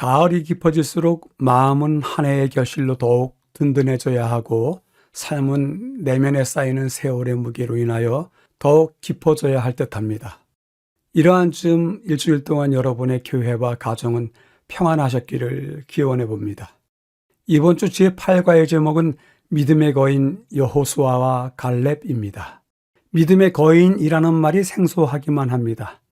가을이 깊어질수록 마음은 한 해의 결실로 더욱 든든해져야 하고 삶은 내면에 쌓이는 세월의 무게로 인하여 더욱 깊어져야 할 듯합니다. 이러한 즈음 일주일 동안 여러분의 교회와 가정은 평안하셨기를 기원해 봅니다. 이번 주 제8과의 제목은 믿음의 거인 여호수아와 갈렙입니다. 믿음의 거인이라는 말이 생소하기만 합니다.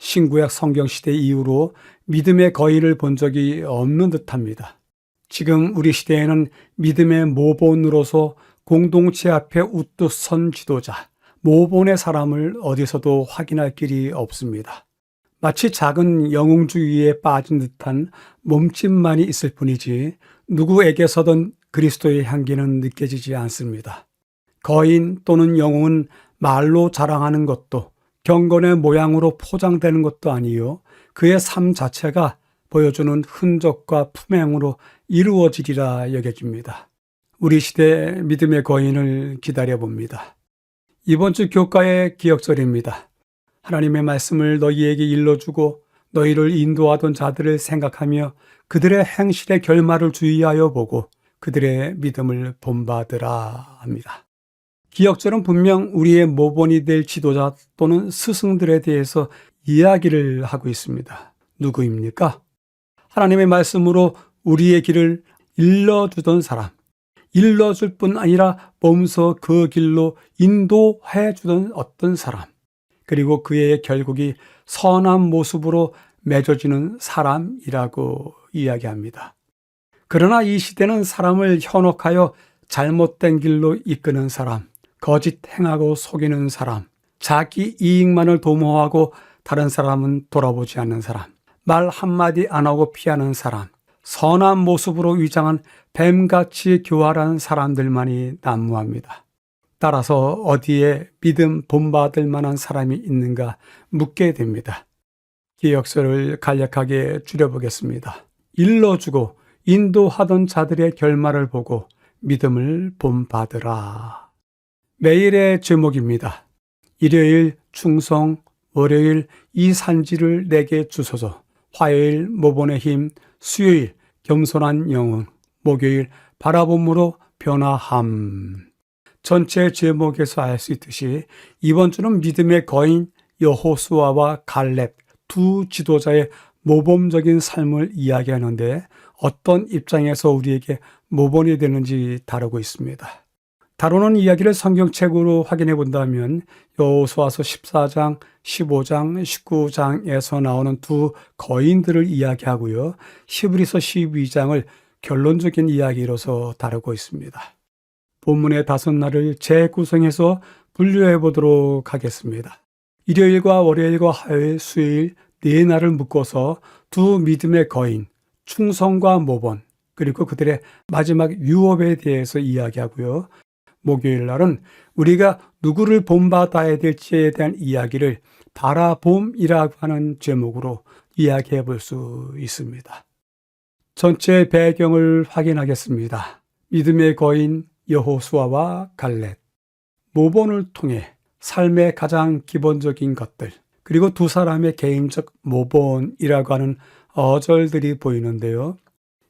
신구약 성경시대 이후로 믿음의 거인을 본 적이 없는 듯합니다. 지금 우리 시대에는 믿음의 모본으로서 공동체 앞에 우뚝 선 지도자, 모본의 사람을 어디서도 확인할 길이 없습니다. 마치 작은 영웅주의에 빠진 듯한 몸짓만이 있을 뿐이지 누구에게서든 그리스도의 향기는 느껴지지 않습니다. 거인 또는 영웅은 말로 자랑하는 것도 경건의 모양으로 포장되는 것도 아니요 그의 삶 자체가 보여주는 흔적과 품행으로 이루어지리라 여겨집니다. 우리 시대 믿음의 거인을 기다려봅니다. 이번 주 교과의 기억절입니다. 하나님의 말씀을 너희에게 일러주고 너희를 인도하던 자들을 생각하며 그들의 행실의 결말을 주의하여 보고 그들의 믿음을 본받으라 합니다. 기억절은 분명 우리의 모본이 될 지도자 또는 스승들에 대해서 이야기를 하고 있습니다. 누구입니까? 하나님의 말씀으로 우리의 길을 일러주던 사람, 일러줄 뿐 아니라 몸소 그 길로 인도해 주던 어떤 사람, 그리고 그의 결국이 선한 모습으로 맺어지는 사람이라고 이야기합니다. 그러나 이 시대는 사람을 현혹하여 잘못된 길로 이끄는 사람, 거짓 행하고 속이는 사람, 자기 이익만을 도모하고 다른 사람은 돌아보지 않는 사람, 말 한마디 안 하고 피하는 사람, 선한 모습으로 위장한 뱀같이 교활한 사람들만이 난무합니다. 따라서 어디에 믿음 본받을 만한 사람이 있는가 묻게 됩니다. 기억서를 간략하게 줄여보겠습니다. 일러주고 인도하던 자들의 결말을 보고 믿음을 본받으라. 매일의 제목입니다. 일요일 충성, 월요일 이 산지를 내게 주소서, 화요일 모본의 힘, 수요일 겸손한 영혼, 목요일 바라봄으로 변화함. 전체 제목에서 알 수 있듯이 이번 주는 믿음의 거인 여호수아와 갈렙 두 지도자의 모범적인 삶을 이야기하는데 어떤 입장에서 우리에게 모본이 되는지 다루고 있습니다. 다루는 이야기를 성경책으로 확인해 본다면 여호수아서 14장, 15장, 19장에서 나오는 두 거인들을 이야기하고요. 히브리서 12장을 결론적인 이야기로서 다루고 있습니다. 본문의 5날을 재구성해서 분류해 보도록 하겠습니다. 일요일과 월요일과 화요일, 수요일 4날을 묶어서 두 믿음의 거인, 충성과 모본, 그리고 그들의 마지막 유업에 대해서 이야기하고요. 목요일 날은 우리가 누구를 본받아야 될지에 대한 이야기를 바라봄이라고 하는 제목으로 이야기해 볼 수 있습니다. 전체 배경을 확인하겠습니다. 믿음의 거인 여호수아와 갈렙, 모본을 통해 삶의 가장 기본적인 것들, 그리고 두 사람의 개인적 모본이라고 하는 어절들이 보이는데요.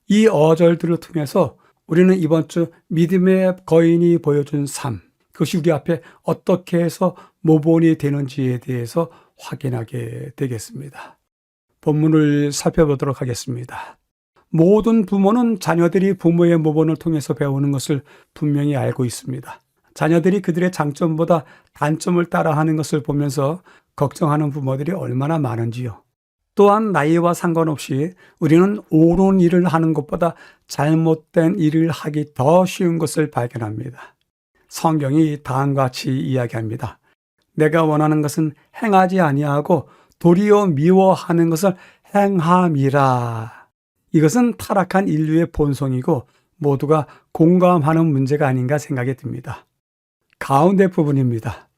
이 어절들을 통해서 우리는 이번 주 믿음의 거인이 보여준 삶, 그것이 우리 앞에 어떻게 해서 모본이 되는지에 대해서 확인하게 되겠습니다. 본문을 살펴보도록 하겠습니다. 모든 부모는 자녀들이 부모의 모본을 통해서 배우는 것을 분명히 알고 있습니다. 자녀들이 그들의 장점보다 단점을 따라하는 것을 보면서 걱정하는 부모들이 얼마나 많은지요. 또한 나이와 상관없이 우리는 옳은 일을 하는 것보다 잘못된 일을 하기 더 쉬운 것을 발견합니다. 성경이 다음과 같이 이야기합니다. 내가 원하는 것은 행하지 아니하고 도리어 미워하는 것을 행함이라. 이것은 타락한 인류의 본성이고 모두가 공감하는 문제가 아닌가 생각이 듭니다. 가운데 부분입니다.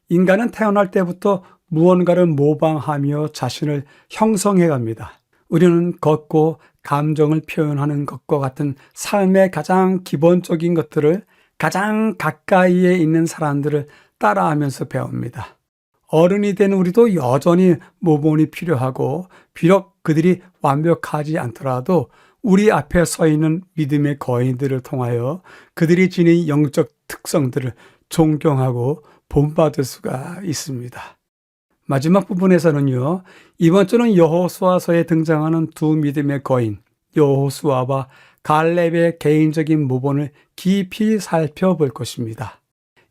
인간은 태어날 때부터 무언가를 모방하며 자신을 형성해 갑니다. 우리는 걷고 감정을 표현하는 것과 같은 삶의 가장 기본적인 것들을 가장 가까이에 있는 사람들을 따라하면서 배웁니다. 어른이 된 우리도 여전히 모본이 필요하고, 비록 그들이 완벽하지 않더라도 우리 앞에 서 있는 믿음의 거인들을 통하여 그들이 지닌 영적 특성들을 존경하고 본받을 수가 있습니다. 마지막 부분에서는요, 이번 주는 여호수아서에 등장하는 두 믿음의 거인, 여호수아와 갈렙의 개인적인 모본을 깊이 살펴볼 것입니다.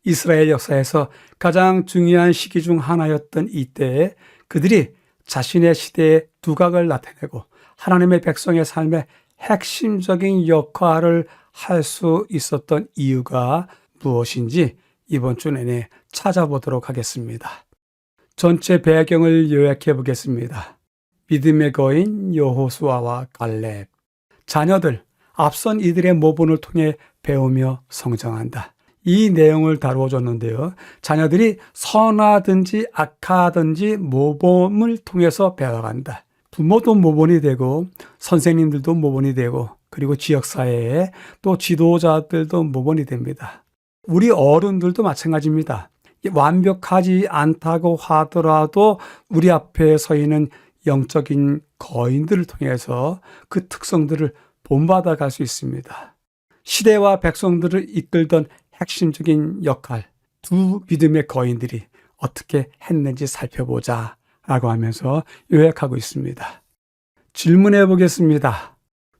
이스라엘 역사에서 가장 중요한 시기 중 하나였던 이때에 그들이 자신의 시대의 두각을 나타내고 하나님의 백성의 삶에 핵심적인 역할을 할 수 있었던 이유가 무엇인지 이번 주 내내 찾아보도록 하겠습니다. 전체 배경을 요약해 보겠습니다. 믿음의 거인 여호수아와 갈렙. 자녀들, 앞선 이들의 모본을 통해 배우며 성장한다. 이 내용을 다루어 줬는데요. 자녀들이 선하든지 악하든지 모범을 통해서 배워간다. 부모도 모본이 되고 선생님들도 모본이 되고 그리고 지역사회에 또 지도자들도 모본이 됩니다. 우리 어른들도 마찬가지입니다. 완벽하지 않다고 하더라도 우리 앞에 서 있는 영적인 거인들을 통해서 그 특성들을 본받아 갈 수 있습니다. 시대와 백성들을 이끌던 핵심적인 역할, 두 믿음의 거인들이 어떻게 했는지 살펴보자 라고 하면서 요약하고 있습니다. 질문해 보겠습니다.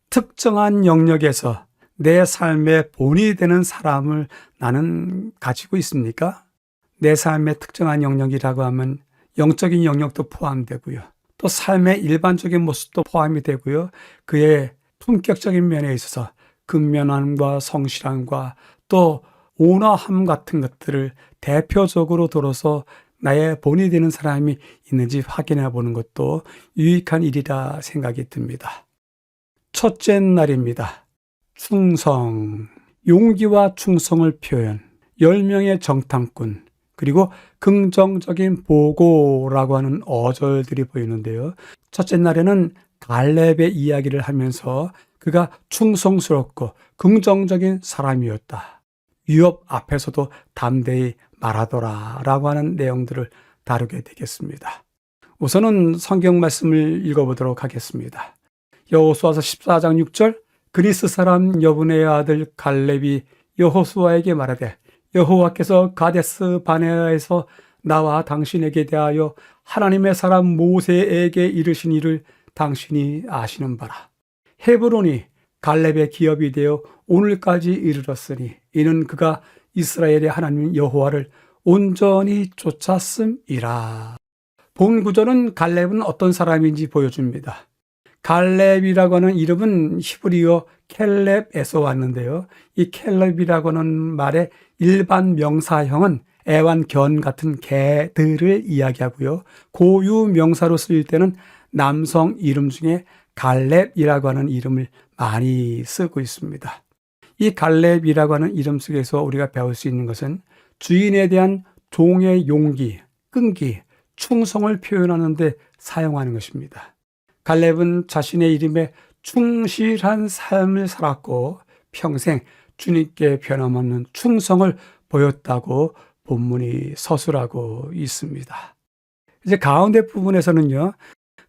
특정한 영역에서 내 삶의 본이 되는 사람을 나는 가지고 있습니까? 내 삶의 특정한 영역이라고 하면 영적인 영역도 포함되고요. 또 삶의 일반적인 모습도 포함이 되고요. 그의 품격적인 면에 있어서 근면함과 성실함과 또 온화함 같은 것들을 대표적으로 들어서 나의 본이 되는 사람이 있는지 확인해 보는 것도 유익한 일이라 생각이 듭니다. 첫째 날입니다. 충성, 용기와 충성을 표현, 10명의 정탐꾼, 그리고 긍정적인 보고라고 하는 어절들이 보이는데요. 첫째 날에는 갈렙의 이야기를 하면서 그가 충성스럽고 긍정적인 사람이었다. 위협 앞에서도 담대히 말하더라 라고 하는 내용들을 다루게 되겠습니다. 우선은 성경 말씀을 읽어보도록 하겠습니다. 여호수아서 14장 6절, 그리스 사람 여분의 아들 갈렙이 여호수아에게 말하되 여호와께서 가데스 바네아에서 나와 당신에게 대하여 하나님의 사람 모세에게 이르신 일을 당신이 아시는 바라. 헤브론이 갈렙의 기업이 되어 오늘까지 이르렀으니 이는 그가 이스라엘의 하나님 여호와를 온전히 쫓았음이라. 본 구절은 갈렙은 어떤 사람인지 보여줍니다. 갈렙이라고 하는 이름은 히브리어 켈렙에서 왔는데요. 이 켈렙이라고 하는 말의 일반 명사형은 애완 견 같은 개들을 이야기하고요. 고유 명사로 쓰일 때는 남성 이름 중에 갈렙이라고 하는 이름을 많이 쓰고 있습니다. 이 갈렙이라고 하는 이름 속에서 우리가 배울 수 있는 것은 주인에 대한 종의 용기, 끈기, 충성을 표현하는 데 사용하는 것입니다. 갈렙은 자신의 이름에 충실한 삶을 살았고 평생 주님께 변함없는 충성을 보였다고 본문이 서술하고 있습니다. 이제 가운데 부분에서는요,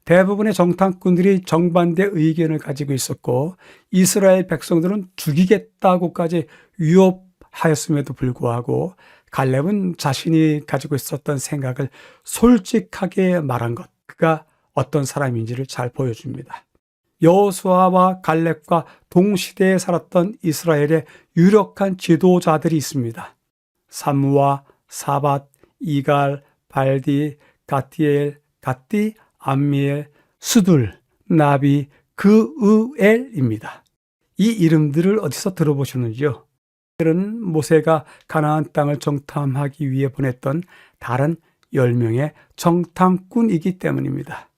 대부분의 정탐꾼들이 정반대 의견을 가지고 있었고 이스라엘 백성들은 죽이겠다고까지 위협하였음에도 불구하고 갈렙은 자신이 가지고 있었던 생각을 솔직하게 말한 것, 그가 어떤 사람인지를 잘 보여줍니다. 여호수아와 갈렙과 동시대에 살았던 이스라엘의 유력한 지도자들이 있습니다. 삼무아, 사밧, 이갈, 발디, 가티엘, 갓디, 암미엘, 수둘, 나비, 그으엘입니다. 이 이름들을 어디서 들어보셨는지요? 그들은 모세가 가나안 땅을 정탐하기 위해 보냈던 다른 10명의 정탐꾼이기 때문입니다.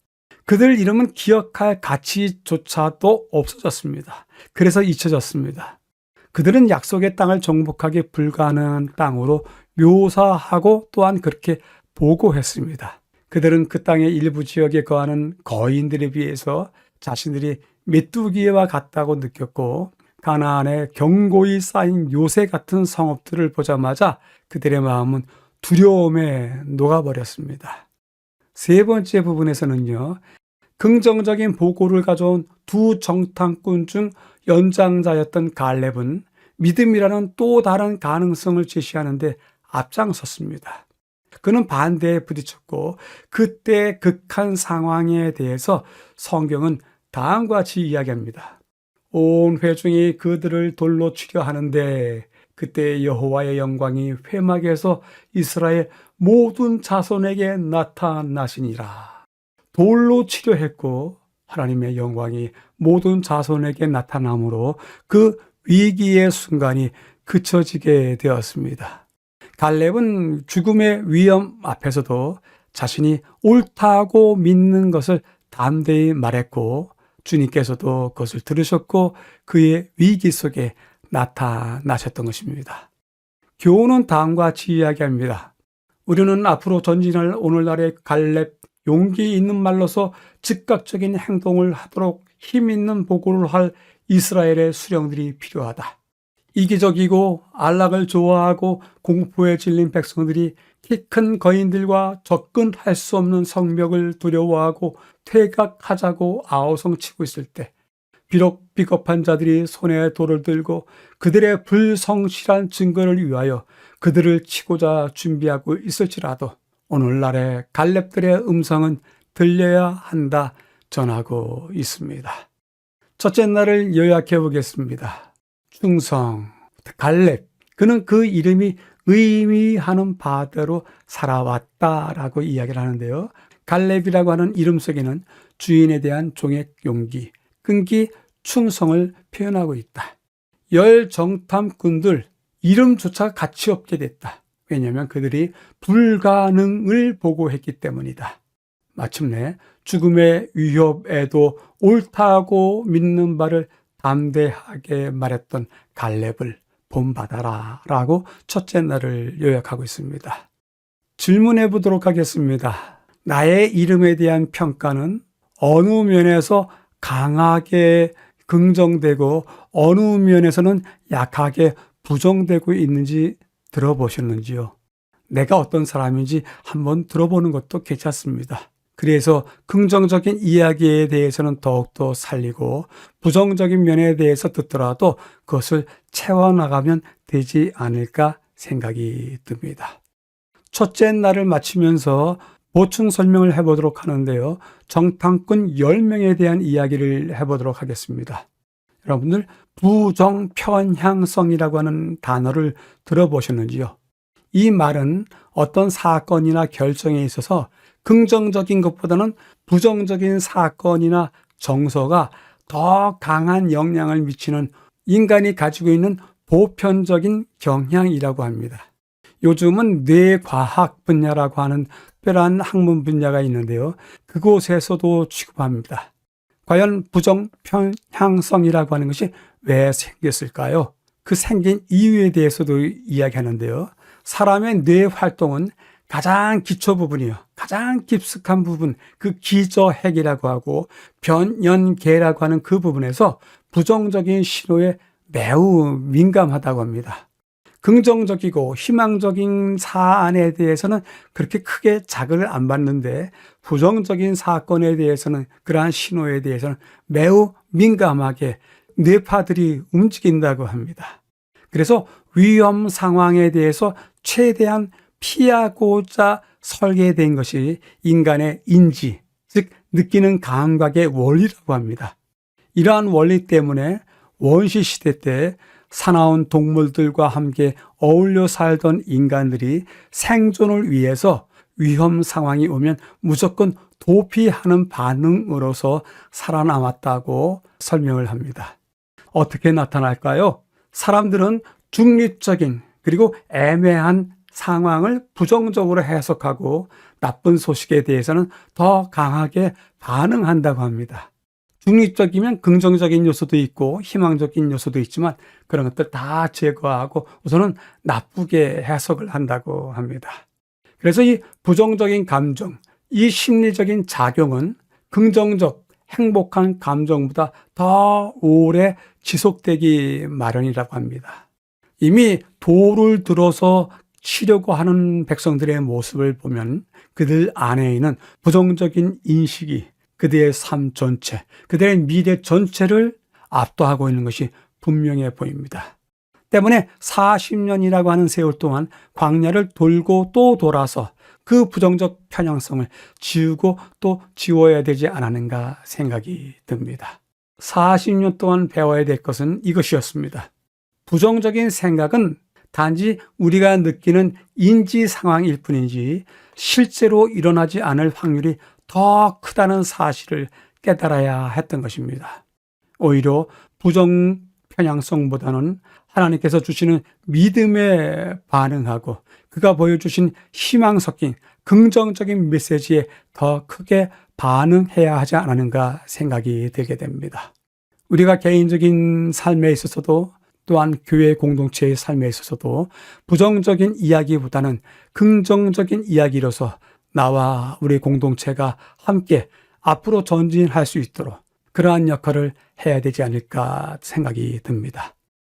그들 이름은 기억할 가치조차도 없어졌습니다. 그래서 잊혀졌습니다. 그들은 약속의 땅을 정복하기 불가능한 땅으로 묘사하고 또한 그렇게 보고했습니다. 그들은 그 땅의 일부 지역에 거하는 거인들에 비해서 자신들이 메뚜기와 같다고 느꼈고 가나안에 견고히 쌓인 요새 같은 성읍들을 보자마자 그들의 마음은 두려움에 녹아버렸습니다. 세 번째 부분에서는요, 긍정적인 보고를 가져온 두 정탐꾼 중 연장자였던 갈렙은 믿음이라는 또 다른 가능성을 제시하는데 앞장섰습니다. 그는 반대에 부딪혔고 그때 극한 상황에 대해서 성경은 다음과 같이 이야기합니다. 온 회중이 그들을 돌로 치려 하는데 그때 여호와의 영광이 회막에서 이스라엘 모든 자손에게 나타나시니라. 돌로 치려 했고 하나님의 영광이 모든 자손에게 나타나므로 그 위기의 순간이 그쳐지게 되었습니다. 갈렙은 죽음의 위험 앞에서도 자신이 옳다고 믿는 것을 담대히 말했고 주님께서도 그것을 들으셨고 그의 위기 속에 나타나셨던 것입니다. 교훈은 다음과 같이 이야기합니다. 우리는 앞으로 전진할 오늘날의 갈렙, 용기 있는 말로서 즉각적인 행동을 하도록 힘 있는 보고를 할 이스라엘의 수령들이 필요하다. 이기적이고 안락을 좋아하고 공포에 질린 백성들이 키 큰 거인들과 접근할 수 없는 성벽을 두려워하고 퇴각하자고 아우성치고 있을 때 비록 비겁한 자들이 손에 돌을 들고 그들의 불성실한 증거를 위하여 그들을 치고자 준비하고 있을지라도 오늘날의 갈렙들의 음성은 들려야 한다 전하고 있습니다. 첫째 날을 요약해 보겠습니다. 충성, 갈렙, 그는 그 이름이 의미하는 바대로 살아왔다라고 이야기를 하는데요. 갈렙이라고 하는 이름 속에는 주인에 대한 종의 용기, 끈기, 충성을 표현하고 있다. 열 정탐꾼들 이름조차 가치 없게 됐다. 왜냐하면 그들이 불가능을 보고했기 때문이다. 마침내 죽음의 위협에도 옳다고 믿는 바를 담대하게 말했던 갈렙을 본받아라 라고 첫째 날을 요약하고 있습니다. 질문해 보도록 하겠습니다. 나의 이름에 대한 평가는 어느 면에서 강하게 긍정되고 어느 면에서는 약하게 부정되고 있는지 들어보셨는지요? 내가 어떤 사람인지 한번 들어보는 것도 괜찮습니다. 그래서 긍정적인 이야기에 대해서는 더욱더 살리고 부정적인 면에 대해서 듣더라도 그것을 채워나가면 되지 않을까 생각이 듭니다. 첫째 날을 마치면서 보충 설명을 해보도록 하는데요. 정탐꾼 10명에 대한 이야기를 해보도록 하겠습니다. 여러분들 부정편향성이라고 하는 단어를 들어보셨는지요? 이 말은 어떤 사건이나 결정에 있어서 긍정적인 것보다는 부정적인 사건이나 정서가 더 강한 영향을 미치는 인간이 가지고 있는 보편적인 경향이라고 합니다. 요즘은 뇌과학 분야라고 하는 특별한 학문 분야가 있는데요. 그곳에서도 취급합니다. 과연 부정편향성이라고 하는 것이 왜 생겼을까요? 그 생긴 이유에 대해서도 이야기하는데요. 사람의 뇌 활동은 가장 기초 부분이요. 가장 깊숙한 부분, 그 기저핵이라고 하고 변연계라고 하는 그 부분에서 부정적인 신호에 매우 민감하다고 합니다. 긍정적이고 희망적인 사안에 대해서는 그렇게 크게 자극을 안 받는데 부정적인 사건에 대해서는 그러한 신호에 대해서는 매우 민감하게 뇌파들이 움직인다고 합니다. 그래서 위험 상황에 대해서 최대한 피하고자 설계된 것이 인간의 인지, 즉 느끼는 감각의 원리라고 합니다. 이러한 원리 때문에 원시 시대 때 사나운 동물들과 함께 어울려 살던 인간들이 생존을 위해서 위험 상황이 오면 무조건 도피하는 반응으로서 살아남았다고 설명을 합니다. 어떻게 나타날까요? 사람들은 중립적인 그리고 애매한 상황을 부정적으로 해석하고 나쁜 소식에 대해서는 더 강하게 반응한다고 합니다. 중립적이면 긍정적인 요소도 있고 희망적인 요소도 있지만 그런 것들 다 제거하고 우선은 나쁘게 해석을 한다고 합니다. 그래서 이 부정적인 감정, 이 심리적인 작용은 긍정적, 행복한 감정보다 더 오래 지속되기 마련이라고 합니다. 이미 돌을 들어서 치려고 하는 백성들의 모습을 보면 그들 안에 있는 부정적인 인식이 그들의 삶 전체, 그들의 미래 전체를 압도하고 있는 것이 분명해 보입니다. 때문에 40년이라고 하는 세월 동안 광야를 돌고 또 돌아서 그 부정적 편향성을 지우고 또 지워야 되지 않았는가 생각이 듭니다. 40년 동안 배워야 될 것은 이것이었습니다. 부정적인 생각은 단지 우리가 느끼는 인지 상황일 뿐이지 실제로 일어나지 않을 확률이 더 크다는 사실을 깨달아야 했던 것입니다. 오히려 부정 편향성보다는 하나님께서 주시는 믿음에 반응하고 그가 보여주신 희망 섞인 긍정적인 메시지에 더 크게 반응해야 하지 않았는가 생각이 들게 됩니다. 우리가 개인적인 삶에 있어서도 또한 교회 공동체의 삶에 있어서도 부정적인 이야기보다는 긍정적인 이야기로서 나와 우리 공동체가 함께 앞으로 전진할 수 있도록 그러한 역할을 해야 되지 않을까 생각이 듭니다.